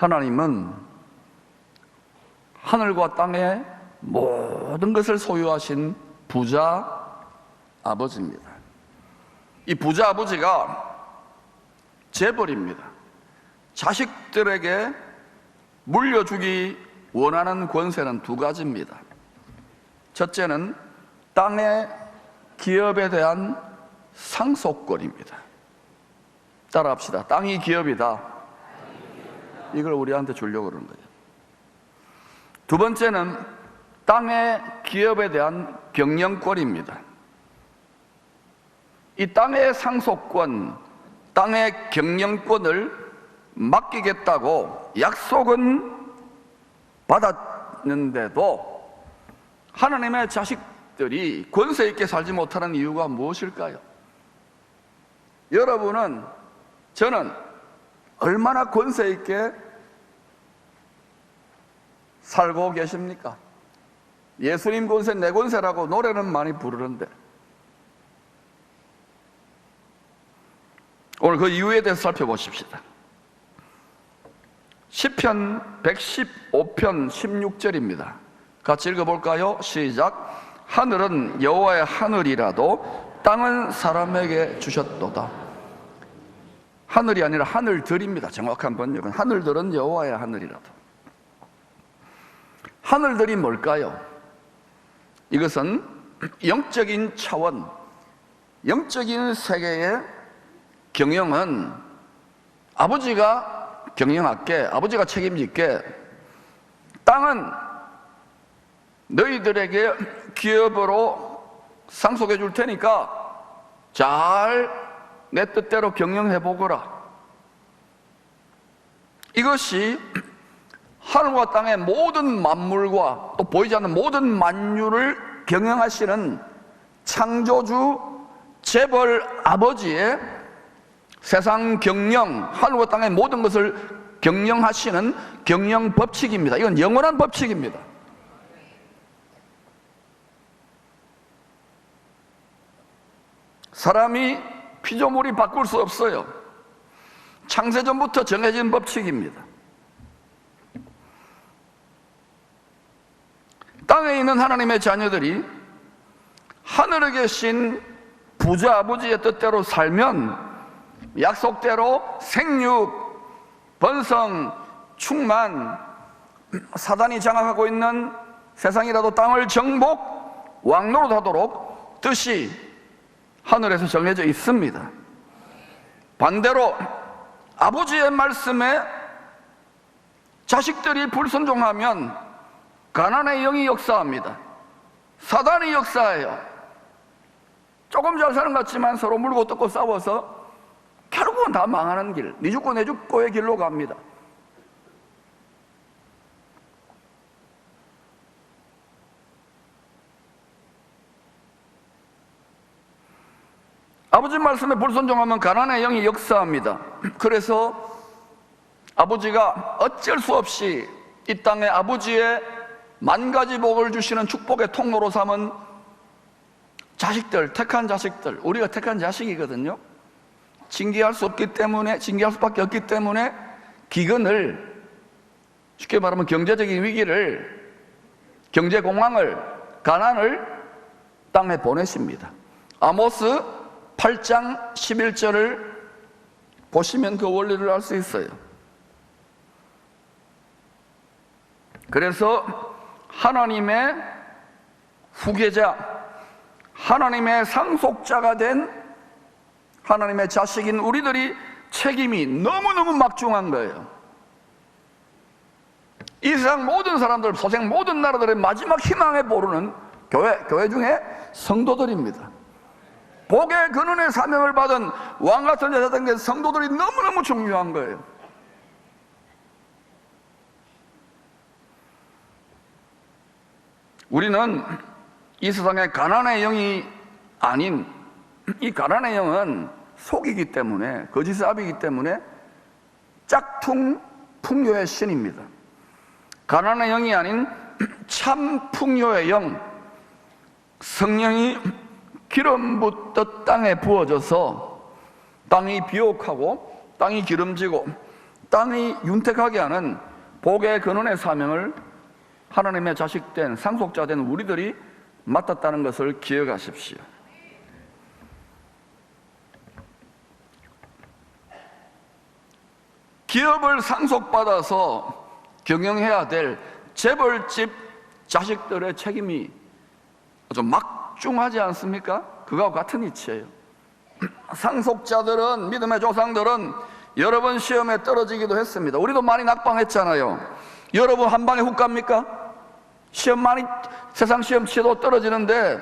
하나님은 하늘과 땅의 모든 것을 소유하신 부자 아버지입니다. 이 부자 아버지가 재벌입니다. 자식들에게 물려주기 원하는 권세는 두 가지입니다. 첫째는 땅의 기업에 대한 상속권입니다. 따라합시다. 땅이 기업이다. 이걸 우리한테 주려고 그러는 거예요. 두 번째는 땅의 기업에 대한 경영권입니다. 이 땅의 상속권, 땅의 경영권을 맡기겠다고 약속은 받았는데도 하나님의 자식들이 권세 있게 살지 못하는 이유가 무엇일까요? 여러분은, 저는 얼마나 권세 있게 살고 계십니까? 예수님 권세, 내 권세라고 노래는 많이 부르는데 오늘 그 이유에 대해서 살펴보십시다. 시편 115편 16절입니다. 같이 읽어볼까요? 시작. 하늘은 여호와의 하늘이라도 땅은 사람에게 주셨도다. 하늘이 아니라 하늘들입니다. 정확한 번역은 하늘들은 여호와의 하늘이라도. 하늘들이 뭘까요? 이것은 영적인 차원, 영적인 세계의 경영은 아버지가 경영할게, 아버지가 책임질게, 땅은 너희들에게 기업으로 상속해 줄 테니까 잘 내 뜻대로 경영해 보거라. 이것이 하늘과 땅의 모든 만물과 또 보이지 않는 모든 만유를 경영하시는 창조주 재벌 아버지의 세상 경영, 하늘과 땅의 모든 것을 경영하시는 경영 법칙입니다. 이건 영원한 법칙입니다. 사람이 피조물이 바꿀 수 없어요. 창세전부터 정해진 법칙입니다. 땅에 있는 하나님의 자녀들이 하늘에 계신 부자 아버지의 뜻대로 살면 약속대로 생육, 번성, 충만, 사단이 장악하고 있는 세상이라도 땅을 정복, 왕노릇하도록 뜻이 하늘에서 정해져 있습니다. 반대로 아버지의 말씀에 자식들이 불순종하면 가난의 영이 역사합니다. 사단이 역사해요. 조금 잘 사는 것 같지만 서로 물고 뜯고 싸워서 결국은 다 망하는 길, 니 죽고 내 죽고의 길로 갑니다. 아버지 말씀에 불순종하면 가난의 영이 역사합니다. 그래서 아버지가 어쩔 수 없이 이 땅에 아버지의 만가지 복을 주시는 축복의 통로로 삼은 자식들, 택한 자식들, 우리가 택한 자식이거든요. 징계할 수 없기 때문에, 징계할 수밖에 없기 때문에 기근을, 쉽게 말하면 경제적인 위기를, 경제 공황을, 가난을 땅에 보내십니다. 아모스 8장 11절을 보시면 그 원리를 알 수 있어요. 그래서 하나님의 후계자, 하나님의 상속자가 된 하나님의 자식인 우리들이 책임이 너무너무 막중한 거예요. 이 세상 모든 사람들, 소생 모든 나라들의 마지막 희망에 보르는 교회 중에 성도들입니다. 복의 근원의 사명을 받은 왕같은 여자들에게 성도들이 너무너무 중요한 거예요. 우리는 이 세상에 가난의 영이 아닌, 이 가난의 영은 속이기 때문에, 거짓의 압이기 때문에 짝퉁 풍요의 신입니다. 가난의 영이 아닌 참 풍요의 영, 성령이 기름 붓듯 땅에 부어져서 땅이 비옥하고 땅이 기름지고 땅이 윤택하게 하는 복의 근원의 사명을 하나님의 자식된 상속자된 우리들이 맡았다는 것을 기억하십시오. 기업을 상속받아서 경영해야 될 재벌집 자식들의 책임이 좀 막중하지 않습니까? 그거와 같은 이치예요. 상속자들은, 믿음의 조상들은 여러 번 시험에 떨어지기도 했습니다. 우리도 많이 낙방했잖아요. 여러분 한 방에 훅 갑니까? 시험 많이, 세상 시험 치도 떨어지는데,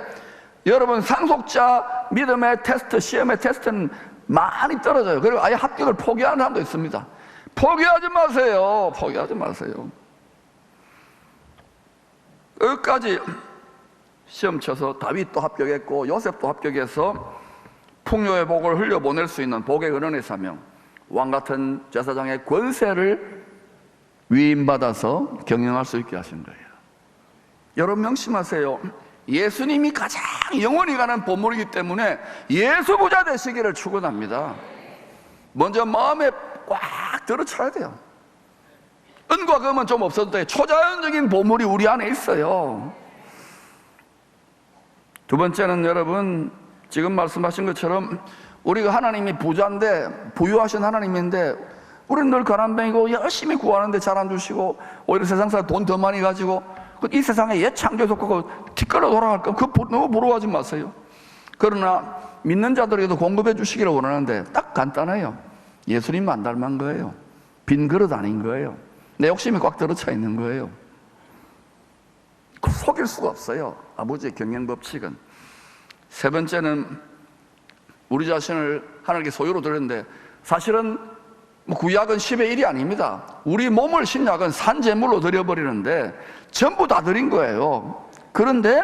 여러분 상속자 믿음의 테스트, 시험의 테스트는 많이 떨어져요. 그리고 아예 합격을 포기하는 사람도 있습니다. 포기하지 마세요. 포기하지 마세요. 끝까지 시험 쳐서 다윗도 합격했고 요셉도 합격해서 풍요의 복을 흘려보낼 수 있는 복의 근원의 사명, 왕같은 제사장의 권세를 위임받아서 경영할 수 있게 하신 거예요. 여러분 명심하세요. 예수님이 가장 영원히 가는 보물이기 때문에 예수 부자 되시기를 축원합니다. 먼저 마음에 꽉 들어쳐야 돼요. 은과 금은 좀 없어도 돼요. 초자연적인 보물이 우리 안에 있어요. 두 번째는 여러분, 지금 말씀하신 것처럼 우리가 하나님이 부자인데, 부유하신 하나님인데 우리는 늘 가난뱅이고 열심히 구하는데 잘 안 주시고, 오히려 세상 사람 돈 더 많이 가지고 이 세상에 옛 창조에 속하고 티끌어 돌아갈 거, 그거 너무 부러워하지 마세요. 그러나 믿는 자들에게도 공급해 주시기를 원하는데 딱 간단해요. 예수님만 닮은 거예요. 빈 그릇 아닌 거예요. 내 욕심이 꽉 들어차 있는 거예요. 속일 수가 없어요, 아버지의 경영 법칙은. 세 번째는 우리 자신을 하나님께 소유로 드렸는데, 사실은 구약은 10의 1이 아닙니다. 우리 몸을 신약은 산재물로 드려버리는데 전부 다 드린 거예요. 그런데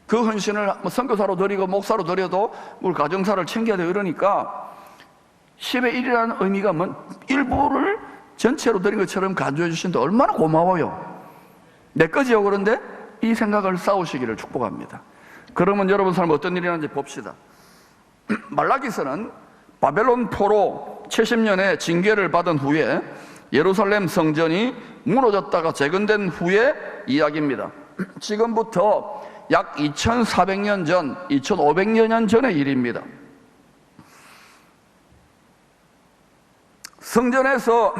그 헌신을 선교사로 드리고 목사로 드려도 우리 가정사를 챙겨야 되고 이러니까 10의 1이라는 의미가 일부를 전체로 드린 것처럼 간주해 주시는데 얼마나 고마워요. 내 거지요. 그런데 이 생각을 쌓으시기를 축복합니다. 그러면 여러분 삶 어떤 일이 일어나는지 봅시다. 말라기서는 바벨론 포로 70년의 징계를 받은 후에 예루살렘 성전이 무너졌다가 재건된 후의 이야기입니다. 지금부터 약 2400년 전, 2500년 전의 일입니다. 성전에서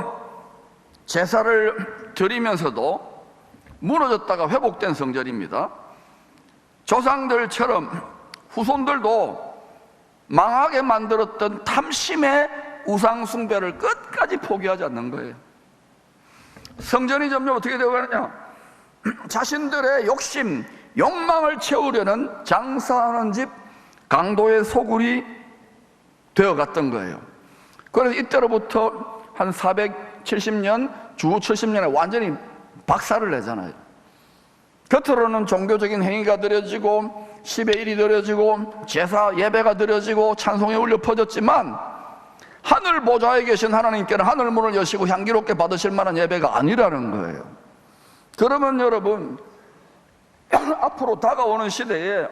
제사를 드리면서도 무너졌다가 회복된 성전입니다. 조상들처럼 후손들도 망하게 만들었던 탐심의 우상 숭배를 끝까지 포기하지 않는 거예요. 성전이 점점 어떻게 되어가느냐, 자신들의 욕심, 욕망을 채우려는 장사하는 집 강도의 소굴이 되어갔던 거예요. 그래서 이때로부터 한 470년, 주 70년에 완전히 박살을 내잖아요. 겉으로는 종교적인 행위가 드려지고 10의 1이 드려지고 제사 예배가 드려지고 찬송이 울려 퍼졌지만, 하늘 보좌에 계신 하나님께는 하늘 문을 여시고 향기롭게 받으실 만한 예배가 아니라는 거예요. 그러면 여러분, 앞으로 다가오는 시대에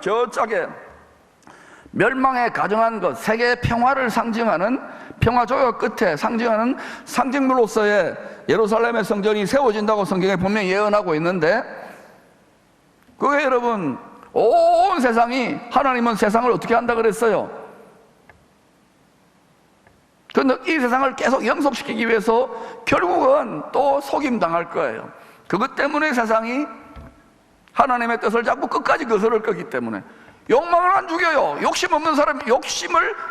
저짝에 멸망에 가정한 것, 세계의 평화를 상징하는, 평화조약 끝에 상징하는 상징물로서의 예루살렘의 성전이 세워진다고 성경에 분명히 예언하고 있는데, 그게 여러분, 온 세상이, 하나님은 세상을 어떻게 한다 그랬어요? 그런데 이 세상을 계속 영속시키기 위해서 결국은 또 속임당할 거예요. 그것 때문에 세상이 하나님의 뜻을 자꾸 끝까지 거스를 거기 때문에. 욕망을 안 죽여요. 욕심 없는 사람이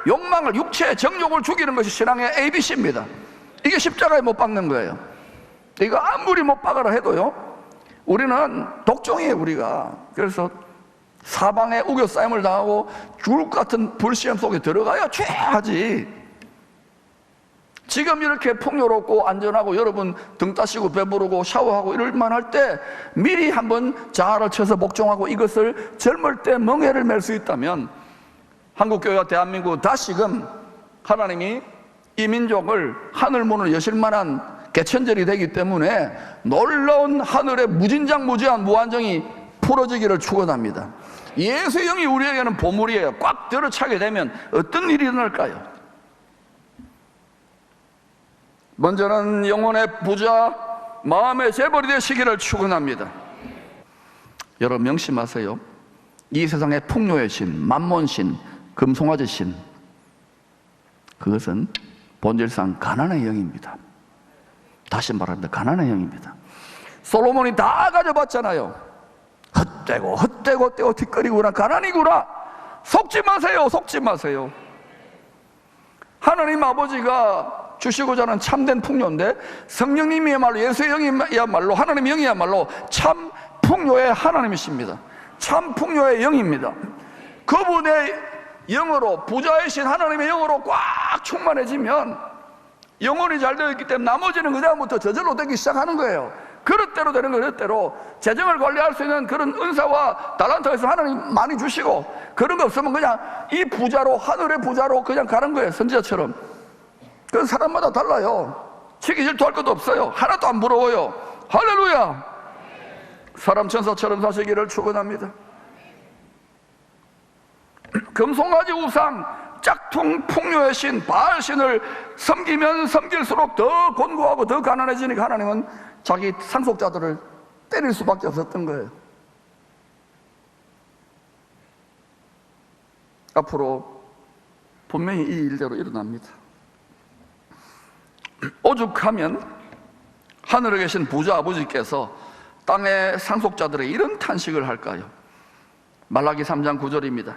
욕망을, 육체, 정욕을 죽이는 것이 신앙의 ABC입니다. 이게 십자가에 못 박는 거예요. 이거 아무리 못 박아라 해도요, 우리는 독종이에요, 우리가. 그래서 사방에 우겨싸임을 당하고 죽을 것 같은 불시험 속에 들어가야 죄하지. 지금 이렇게 풍요롭고 안전하고 여러분 등 따시고 배부르고 샤워하고 이럴만 할 때 미리 한번 자아를 쳐서 복종하고 이것을 젊을 때 멍해를 맬 수 있다면, 한국교회와 대한민국은 다시금 하나님이 이 민족을 하늘문을 여실 만한 개천절이 되기 때문에 놀라운 하늘의 무진장무지한 무한정이 풀어지기를 축원합니다. 예수의 영이 우리에게는 보물이에요. 꽉 들어차게 되면 어떤 일이 일어날까요? 먼저는 영혼의 부자, 마음의 재벌이 되시기를 축원합니다. 여러분 명심하세요. 이 세상의 풍요의 신, 만몬신, 금송아지 신, 그것은 본질상 가난의 영입니다. 다시 말합니다. 가난의 영입니다. 솔로몬이 다 가져봤잖아요. 헛되고 뒷거리구나, 가난이구나. 속지 마세요. 속지 마세요. 하나님 아버지가 주시고자 하는 참된 풍요인데, 성령님이야말로, 예수의 영이야말로, 하나님의 영이야말로 참 풍요의 하나님이십니다. 참 풍요의 영입니다. 그분의 영으로, 부자이신 하나님의 영으로 꽉 충만해지면 영혼이 잘 되어 있기 때문에 나머지는 그 다음부터 저절로 되기 시작하는 거예요. 그릇대로 되는 거예요. 그릇대로 재정을 관리할 수 있는 그런 은사와 달란트가 있으면 하나님 많이 주시고, 그런 거 없으면 그냥 이 부자로, 하늘의 부자로 그냥 가는 거예요. 선지자처럼. 그 사람마다 달라요. 치기 질투할 것도 없어요. 하나도 안 부러워요. 할렐루야. 사람 천사처럼 사시기를 축원합니다. 금송아지 우상, 짝퉁 풍요의 신, 바알신을 섬기면 섬길수록 더 곤고하고 더 가난해지니까 하나님은 자기 상속자들을 때릴 수밖에 없었던 거예요. 앞으로 분명히 이 일대로 일어납니다. 오죽하면 하늘에 계신 부자 아버지께서 땅의 상속자들에게 이런 탄식을 할까요? 말라기 3장 9절입니다.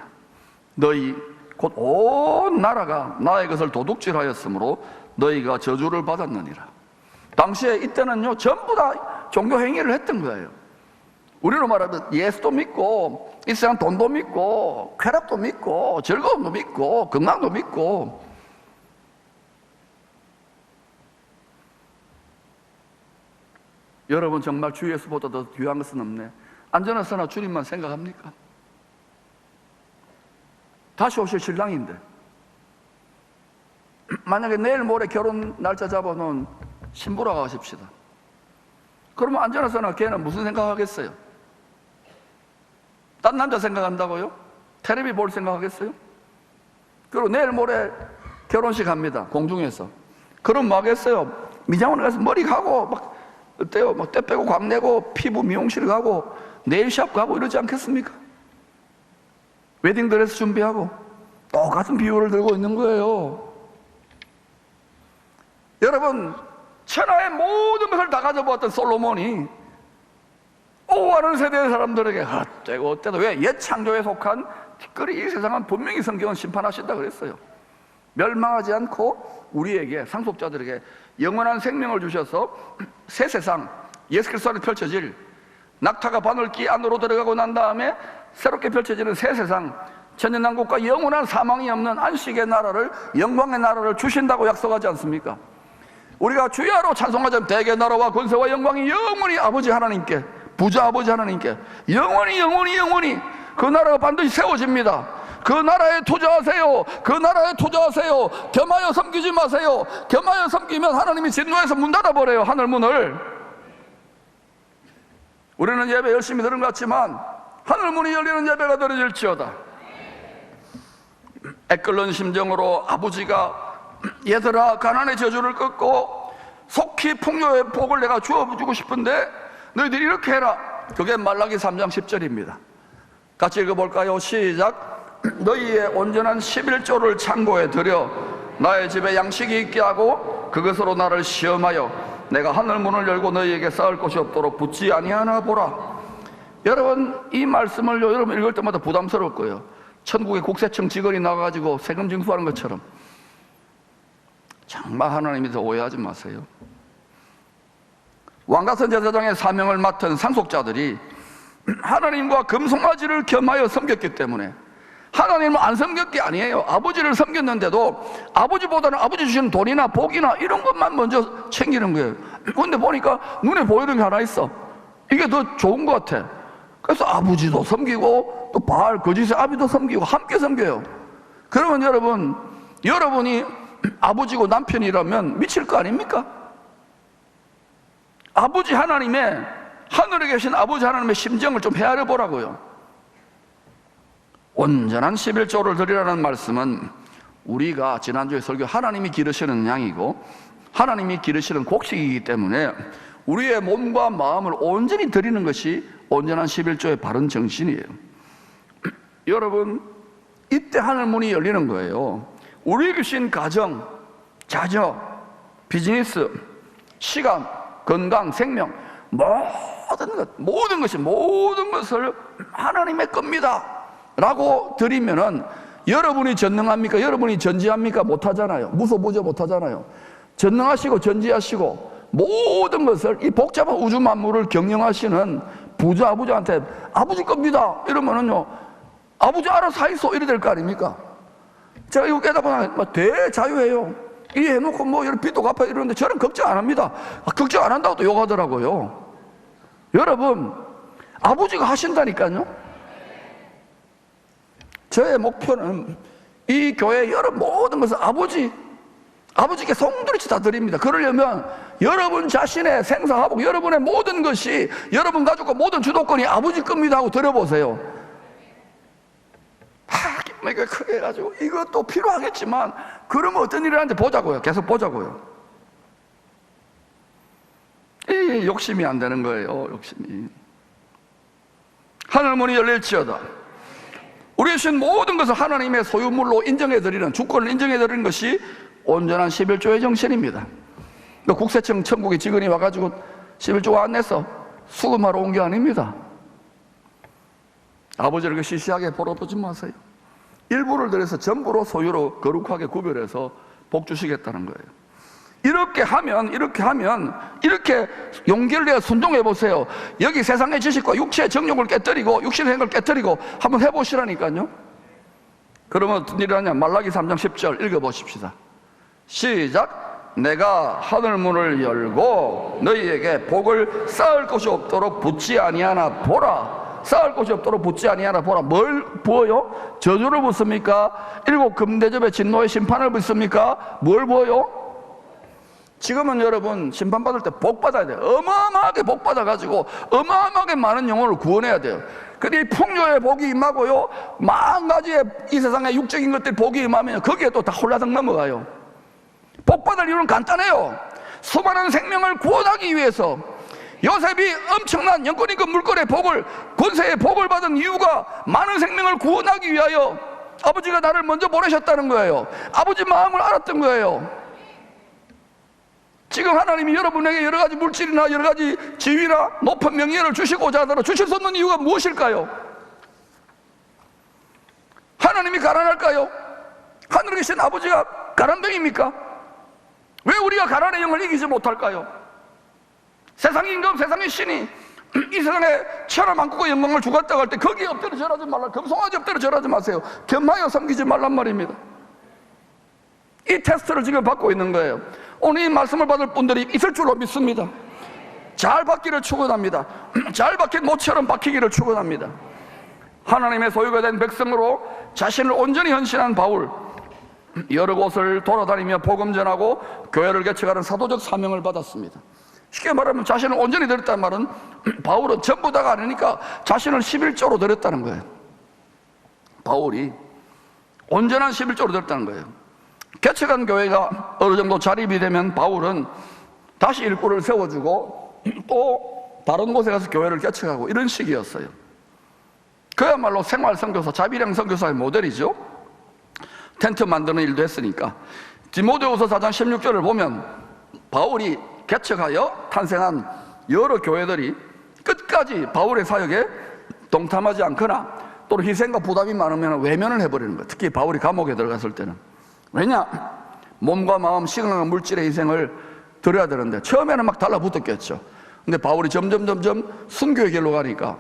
너희 곧 온 나라가 나의 것을 도둑질하였으므로 너희가 저주를 받았느니라. 당시에 이때는요, 전부 다 종교 행위를 했던 거예요. 우리로 말하면 예수도 믿고, 이 세상 돈도 믿고, 쾌락도 믿고, 즐거움도 믿고, 건강도 믿고. 여러분 정말 주 예수보다 더 귀한 것은 없네. 안전하서나 주님만 생각합니까? 다시 오실 신랑인데, 만약에 내일 모레 결혼 날짜 잡아놓은 신부라고 하십시다. 그러면 안전하서나 걔는 무슨 생각하겠어요? 딴 남자 생각한다고요? 텔레비 볼 생각하겠어요? 그리고 내일 모레 결혼식 합니다. 공중에서. 그럼 뭐 하겠어요? 미장원에 가서 머리 가고 막 어때요? 막 때 빼고 광 내고 피부 미용실 가고 네일샵 가고 이러지 않겠습니까? 웨딩드레스 준비하고 똑같은 비유를 들고 있는 거예요. 여러분, 천하의 모든 것을 다 가져보았던 솔로몬이 오하는 세대의 사람들에게 헛되고 헛되다. 왜? 옛 창조에 속한 티끌이 이 세상은 분명히 성경은 심판하신다 그랬어요. 멸망하지 않고 우리에게, 상속자들에게 영원한 생명을 주셔서 새 세상, 예수 그리스도 안에 펼쳐질, 낙타가 바늘기 안으로 들어가고 난 다음에 새롭게 펼쳐지는 새 세상, 천년왕국과 영원한 사망이 없는 안식의 나라를, 영광의 나라를 주신다고 약속하지 않습니까? 우리가 주야로 찬송하자면 대개 나라와 권세와 영광이 영원히 아버지 하나님께, 부자 아버지 하나님께 영원히 그 나라가 반드시 세워집니다. 그 나라에 투자하세요. 그 나라에 투자하세요. 겸하여 섬기지 마세요. 겸하여 섬기면 하나님이 진노해서 문 닫아버려요. 하늘문을. 우리는 예배 열심히 들은 것 같지만 하늘문이 열리는 예배가 드려질지어다. 애끓는 심정으로 아버지가 얘들아 가난의 저주를 끊고 속히 풍요의 복을 내가 주어주고 싶은데 너희들이 이렇게 해라. 그게 말라기 3장 10절입니다 같이 읽어볼까요? 시작. 너희의 온전한 11조를 창고에 들여 나의 집에 양식이 있게 하고 그것으로 나를 시험하여 내가 하늘문을 열고 너희에게 쌓을 곳이 없도록 붙지 아니하나 보라. 여러분, 이 말씀을 여러분 읽을 때마다 부담스러울 거예요. 천국의 국세청 직원이 나가가지고 세금 징수하는 것처럼. 정말 하나님이 더 오해하지 마세요. 왕가선 제사장의 사명을 맡은 상속자들이 하나님과 금송아지를 겸하여 섬겼기 때문에, 하나님을 안 섬겼 게 아니에요. 아버지를 섬겼는데도 아버지보다는 아버지 주시는 돈이나 복이나 이런 것만 먼저 챙기는 거예요. 그런데 보니까 눈에 보이는 게 하나 있어. 이게 더 좋은 것 같아. 그래서 아버지도 섬기고 또 바알 거짓의 아비도 섬기고 함께 섬겨요. 그러면 여러분, 여러분이 아버지고 남편이라면 미칠 거 아닙니까? 아버지 하나님의, 하늘에 계신 아버지 하나님의 심정을 좀 헤아려 보라고요. 온전한 11조를 드리라는 말씀은 우리가 지난주에 설교 하나님이 기르시는 양이고 하나님이 기르시는 곡식이기 때문에 우리의 몸과 마음을 온전히 드리는 것이 온전한 11조의 바른 정신이에요. 여러분, 이때 하늘문이 열리는 거예요. 우리에게 주신 가정, 자녀, 비즈니스, 시간, 건강, 생명, 모든 것을 하나님의 겁니다 라고 드리면은 여러분이 전능합니까? 여러분이 전지합니까? 못하잖아요. 무소부재 못하잖아요. 전능하시고 전지하시고 모든 것을, 이 복잡한 우주 만물을 경영하시는 부자 아버지한테 아버지 겁니다 이러면은요, 아버지 알아서 하이소 이래 될 거 아닙니까? 제가 이거 깨닫고 대자유예요. 이해해놓고 뭐 이런 빚도 갚아 이러는데 저는 걱정 안 합니다. 걱정 안 한다고 또 욕하더라고요. 여러분, 아버지가 하신다니까요. 저의 목표는 이 교회 여러분 모든 것을 아버지께 송두리째 다 드립니다. 그러려면 여러분 자신의 생사화복, 여러분의 모든 것이, 여러분 가족과 모든 주도권이 아버지 겁니다 하고 들어보세요. 이거 크게 해가지고 이것도 필요하겠지만 그러면 어떤 일이 하는지 보자고요. 계속 보자고요. 이 욕심이 안 되는 거예요. 욕심이. 하늘문이 열릴지어다. 우리 주신 모든 것을 하나님의 소유물로 인정해드리는, 주권을 인정해드리는 것이 온전한 11조의 정신입니다. 국세청 천국의 직원이 와가지고 11조가 안 내서 수금하러 온 게 아닙니다. 아버지를 시시하게 보러보지 마세요. 일부를 들여서 전부로 소유로 거룩하게 구별해서 복 주시겠다는 거예요. 이렇게 하면 이렇게 용기를 내어 순종해 보세요. 여기 세상의 지식과 육체의 정욕을 깨뜨리고 육신의 행을 깨뜨리고 한번 해보시라니까요. 그러면 어떤 일이 하냐? 말라기 3장 10절 읽어보십시다. 시작. 내가 하늘문을 열고 너희에게 복을 쌓을 것이 없도록 붓지 아니하나 보라. 쌓을 곳이 없도록 붓지 아니하나 보라. 뭘 부어요? 저주를 붓습니까? 7 금대접의 진노의 심판을 붓습니까? 뭘 부어요? 지금은 여러분 심판받을 때 복 받아야 돼요. 어마어마하게 복 받아가지고 어마어마하게 많은 영혼을 구원해야 돼요. 근데 이 풍요의 복이 임하고요, 만 가지의 이 세상의 육적인 것들이 복이 임하면 거기에 또 다 홀라당 넘어가요. 복 받을 이유는 간단해요. 수많은 생명을 구원하기 위해서 요셉이 엄청난 영권임금 물권의 복을, 권세의 복을 받은 이유가 많은 생명을 구원하기 위하여 아버지가 나를 먼저 보내셨다는 거예요. 아버지 마음을 알았던 거예요. 지금 하나님이 여러분에게 여러 가지 물질이나 여러 가지 지위나 높은 명예를 주시고자 하더라도 주실 수 없는 이유가 무엇일까요? 하나님이 가난할까요? 하늘에 계신 아버지가 가난뱅입니까? 왜 우리가 가난의 영을 이기지 못할까요? 세상의 임금, 세상의 신이 이 세상에 천하 만국의 영광을 주겠다고 할 때 거기에 엎드려 절하지 말라. 금송아지 엎드려 절하지 마세요. 겸하여 섬기지 말란 말입니다. 이 테스트를 지금 받고 있는 거예요. 오늘 이 말씀을 받을 분들이 있을 줄로 믿습니다. 잘 받기를 축원합니다. 잘 박힌 모처럼 박히기를 축원합니다. 하나님의 소유가 된 백성으로 자신을 온전히 헌신한 바울, 여러 곳을 돌아다니며 복음 전하고 교회를 개척하는 사도적 사명을 받았습니다. 쉽게 말하면 자신을 온전히 드렸다는 말은 바울은 전부 다가 아니니까 자신을 11조로 드렸다는 거예요. 바울이 온전한 11조로 드렸다는 거예요. 개척한 교회가 어느 정도 자립이 되면 바울은 다시 일꾼을 세워주고 또 다른 곳에 가서 교회를 개척하고 이런 식이었어요. 그야말로 생활 선교사, 자비령 선교사의 모델이죠. 텐트 만드는 일도 했으니까. 디모데후서 4장 16절을 보면 바울이 개척하여 탄생한 여러 교회들이 끝까지 바울의 사역에 동참하지 않거나 또는 희생과 부담이 많으면 외면을 해버리는 거예요. 특히 바울이 감옥에 들어갔을 때는. 왜냐? 몸과 마음, 시간과 물질의 희생을 드려야 되는데 처음에는 막 달라붙었겠죠. 근데 바울이 점점 순교의 길로 가니까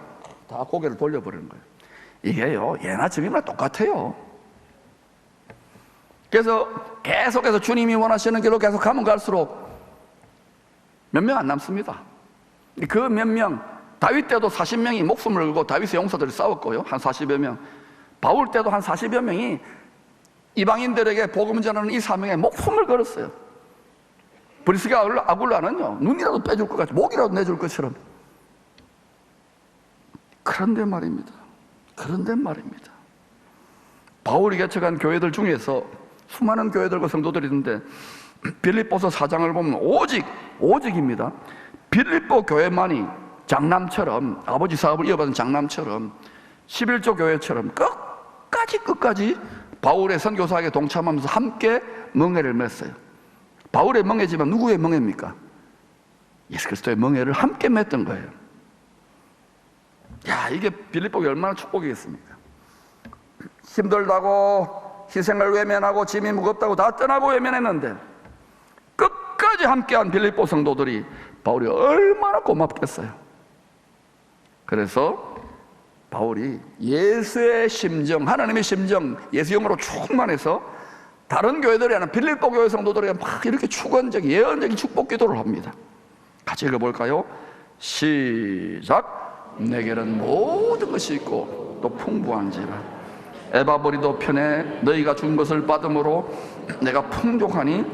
다 고개를 돌려버리는 거예요. 이게요, 예나 지금이나 똑같아요. 그래서 계속해서 주님이 원하시는 길로 계속 가면 갈수록 몇 명 안 남습니다. 그 몇 명, 다윗 때도 40명이 목숨을 걸고 다윗의 용사들이 싸웠고요. 한 40여 명. 바울 때도 한 40여 명이 이방인들에게 복음 전하는 이 사명에 목숨을 걸었어요. 브리스가 아굴라는요, 눈이라도 빼줄 것 같이, 목이라도 내줄 것처럼. 그런데 말입니다. 바울이 개척한 교회들 중에서 수많은 교회들과 성도들이 있는데 빌립보서 4장을 보면 오직입니다. 빌립보 교회만이 장남처럼, 아버지 사업을 이어받은 장남처럼, 11조 교회처럼 끝까지 바울의 선교사에게 동참하면서 함께 멍에를 맸어요. 바울의 멍에지만 누구의 멍에입니까? 예수 그리스도의 멍에를 함께 맸던 거예요. 야, 이게 빌립보가 얼마나 축복이겠습니까? 힘들다고 희생을 외면하고 짐이 무겁다고 다 떠나고 외면했는데 끝까지 함께한 빌립보 성도들이 바울이 얼마나 고맙겠어요. 그래서 바울이 예수의 심정, 하나님의 심정, 예수 영으로 충만해서 다른 교회들이 아니라 빌립보 교회 성도들에게 막 이렇게 축원적인, 예언적인 축복 기도를 합니다. 같이 읽어볼까요? 시작. 내게는 모든 것이 있고 또 풍부한지라 에바버리도 편에 너희가 준 것을 받음으로 내가 풍족하니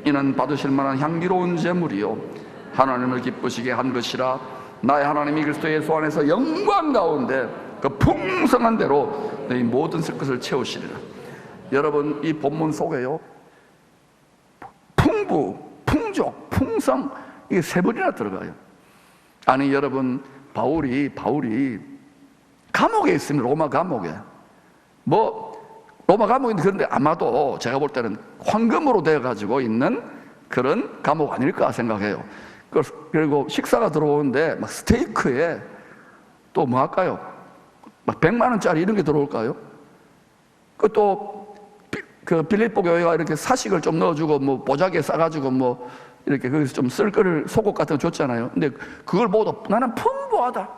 이는 받으실 만한 향기로운 제물이요 하나님을 기쁘시게 한 것이라 나의 하나님이 그리스도 예수 안에서 영광 가운데 그 풍성한 대로 너희 모든 쓸 것을 채우시리라. 여러분, 이 본문 속에요, 풍부, 풍족, 풍성, 이게 세 번이나 들어가요. 아니 여러분, 바울이 감옥에 있습니다. 로마 감옥에. 로마 감옥인데, 그런데 아마도 제가 볼 때는 황금으로 되어가지고 있는 그런 감옥 아닐까 생각해요. 그리고 식사가 들어오는데 막 스테이크에 또 뭐 할까요? 막 100만 원짜리 이런 게 들어올까요? 그 빌립보 교회가 이렇게 사식을 좀 넣어주고 뭐 보자기에 싸가지고 뭐 이렇게 거기서 좀 쓸 거를 속옷 같은 거 줬잖아요. 근데 그걸 보고 나는 풍부하다.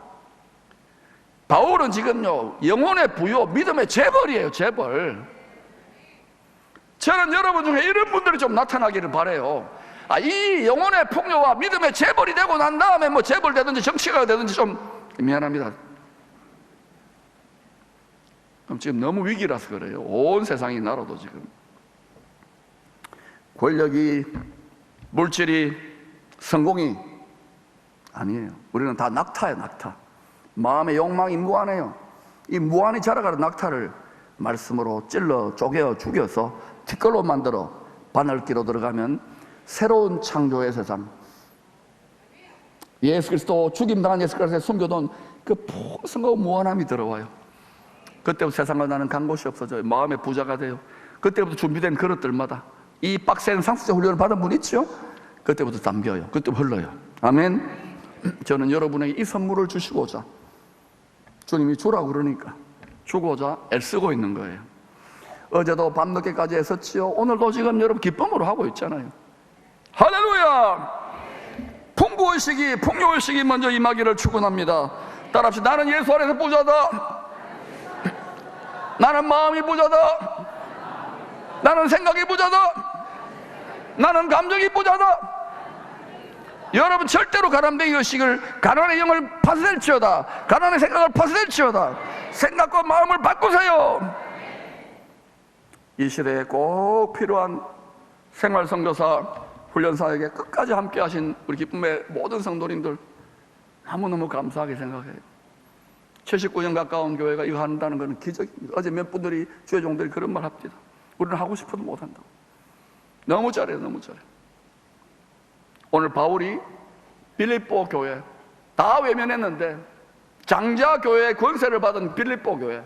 바울은 지금요, 영혼의 부요, 믿음의 재벌이에요, 재벌. 저는 여러분 중에 이런 분들이 좀 나타나기를 바라요. 이 영혼의 풍요와 믿음의 재벌이 되고 난 다음에 뭐 재벌 되든지 정치가 되든지 좀 미안합니다. 그럼 지금 너무 위기라서 그래요. 온 세상이 나라도 지금 권력이, 물질이, 성공이 아니에요. 우리는 다 낙타예요, 낙타. 마음의 욕망이 무한해요. 이 무한히 자라가는 낙타를 말씀으로 찔러 쪼개어 죽여서 티끌로 만들어 바늘기로 들어가면 새로운 창조의 세상, 예수 그리스도, 죽임당한 예수 그리스도의 숨겨둔 그 풍성하고 무한함이 들어와요. 그때부터 세상과 나는 간 곳이 없어져요. 마음의 부자가 돼요. 그때부터 준비된 그릇들마다 이 빡센 상습자 훈련을 받은 분 있죠? 그때부터 담겨요. 그때부터 흘러요. 아멘. 저는 여러분에게 이 선물을 주시고자, 주님이 주라고 그러니까 주고자 애쓰고 있는 거예요. 어제도 밤늦게까지 애썼지요. 오늘도 지금 여러분 기쁨으로 하고 있잖아요. 할렐루야! 풍부의식이, 풍요의식이 먼저 임하기를 축원합니다. 따라합시다. 나는 예수 안에서 부자다. 나는 마음이 부자다. 나는 생각이 부자다. 나는 감정이 부자다. 여러분 절대로 가난뱅이 의식을, 가난의 영을 파쇄될지어다. 가난의 생각을 파쇄될지어다. 생각과 마음을 바꾸세요. 이 시대에 꼭 필요한 생활선교사 훈련사에게 끝까지 함께 하신 우리 기쁨의 모든 성도님들 너무너무 감사하게 생각해요. 79년 가까운 교회가 이거 한다는 것은 기적입니다. 어제 몇 분들이 주의 종들이 그런 말 합니다. 우리는 하고 싶어도 못한다고. 너무 잘해요, 너무 잘해요. 오늘 바울이 빌립보 교회 다 외면했는데 장자 교회의 권세를 받은 빌립보 교회,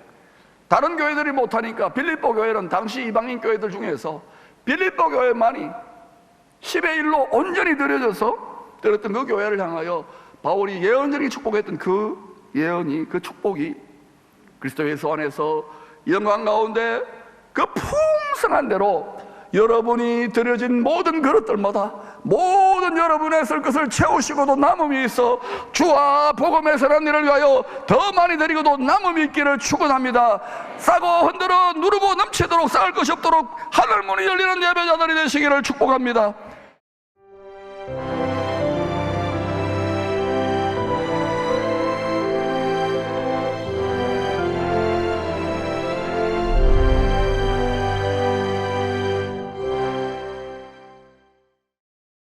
다른 교회들이 못하니까 빌립보 교회는 당시 이방인 교회들 중에서 빌립보 교회만이 10의 1로 온전히 드려져서 들었던 그 교회를 향하여 바울이 예언적인 축복했던 그 예언이, 그 축복이 그리스도 예수 안에서 영광 가운데 그 풍성한 대로 여러분이 드려진 모든 그릇들마다 모든 여러분의 쓸 것을 채우시고도 남음이 있어 주와 복음의 선한 일을 위하여 더 많이 드리고도 남음이 있기를 축원합니다. 싸고 흔들어 누르고 넘치도록 쌓을 것이 없도록 하늘 문이 열리는 예배자들이 되시기를 축복합니다.